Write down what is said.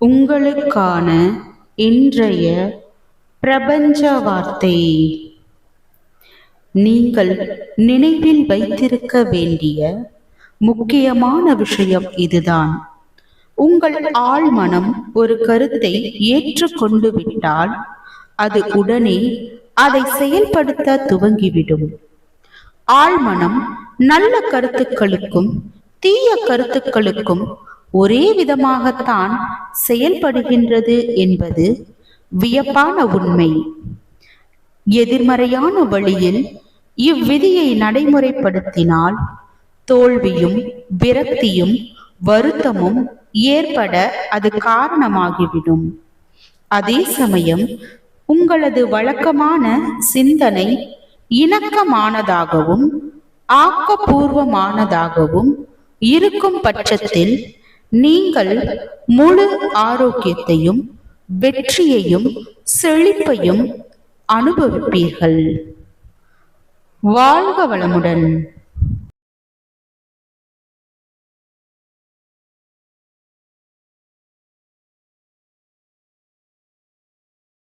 உங்களுக்கான இன்றைய பிரபஞ்ச வார்த்தை. நீங்கள் நினைவில் வைத்திருக்க வேண்டிய முக்கியமான விஷயம் இதுதான். உங்கள் ஆழ்மனம் ஒரு கருத்தை ஏற்றுக்கொண்டு விட்டால் அது உடனே அதை செயல்படுத்த துவங்கிவிடும். ஆழ்மனம் நல்ல கருத்துக்களுக்கும் தீய கருத்துக்களுக்கும் ஒரே விதமாகத்தான் செயல்படுகின்றது என்பது வியப்பான உண்மை. எதிர்மறையான வழியில் இவ்விதியை நடைமுறைப்படுத்தினால் தோல்வியும் விரக்தியும் வருத்தமும் ஏற்பட அது காரணமாகிவிடும். அதே சமயம் உங்களது வழக்கமான சிந்தனை இணக்கமானதாகவும் ஆக்கப்பூர்வமானதாகவும் இருக்கும் பட்சத்தில் நீங்கள் முழு ஆரோக்கியத்தையும் வெற்றியையும் செழிப்பையும் அனுபவிப்பீர்கள். வாழ்க வளமுடன்.